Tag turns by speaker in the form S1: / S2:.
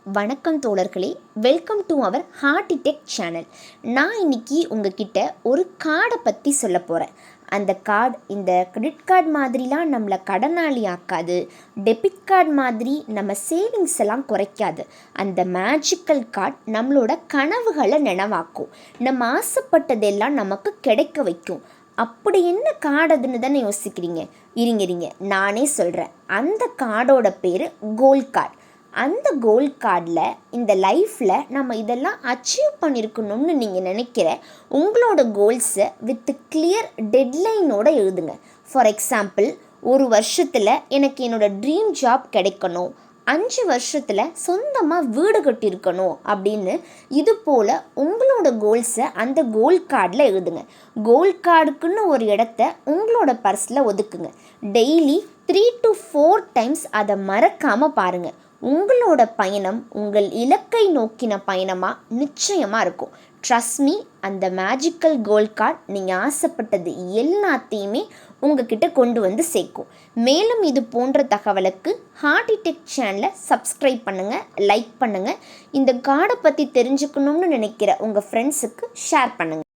S1: வணக்கம் தோழர்களே, welcome to our ஹார்டிடெக் channel. நான் இன்னைக்கு உங்ககிட்ட ஒரு கார்டை பற்றி சொல்ல போகிறேன். அந்த கார்டு இந்த கிரெடிட் கார்டு மாதிரிலாம் நம்மளை கடனாளி ஆக்காது, டெபிட் கார்டு மாதிரி நம்ம சேவிங்ஸ் எல்லாம் குறைக்காது. அந்த மேஜிக்கல் கார்டு நம்மளோட கனவுகளை நினைவாக்கும், நம்ம ஆசைப்பட்டதெல்லாம் நமக்கு கிடைக்க வைக்கும். அப்படி என்ன கார்டு அதுன்னு தானே யோசிக்கிறீங்க? இருங்க நானே சொல்கிறேன். அந்த கார்டோட பேர் கோல்ட் கார்டு. அந்த கோல்ட் கார்டில் இந்த லைஃப்பில் நம்ம இதெல்லாம் அச்சீவ் பண்ணியிருக்கணும்னு நீங்கள் நினைக்கிற உங்களோட கோல்ஸை வித் கிளியர் டெட்லைனோடு எழுதுங்க. ஃபார் எக்ஸாம்பிள், ஒரு வருஷத்தில் எனக்கு என்னோடய ட்ரீம் ஜாப் கிடைக்கணும், 5 வருஷத்தில் சொந்தமாக வீடு கட்டியிருக்கணும் அப்படின்னு இது போல் உங்களோட கோல்ஸை அந்த கோல்ட் கார்டில் எழுதுங்க. கோல்ட் கார்டுக்குன்னு ஒரு இடத்த உங்களோட பர்ஸில் ஒதுக்குங்க. டெய்லி 3 to 4 டைம்ஸ் அதை மறக்காமல் பாருங்கள். உங்களோட பயணம் உங்கள் இலக்கை நோக்கின பயணமாக நிச்சயமாக இருக்கும். ட்ரஸ்ட் மீ, அந்த மேஜிக்கல் கோல்ட் கார்டு நீங்கள் ஆசைப்பட்டது எல்லாத்தையுமே உங்ககிட்ட கொண்டு வந்து சேர்க்கும். மேலும் இது போன்ற தகவலுக்கு ஹார்டிடெக் சேனலை சப்ஸ்கிரைப் பண்ணுங்கள், லைக் பண்ணுங்கள். இந்த கார்டை பற்றி தெரிஞ்சுக்கணும்னு நினைக்கிற உங்கள் ஃப்ரெண்ட்ஸுக்கு ஷேர் பண்ணுங்கள்.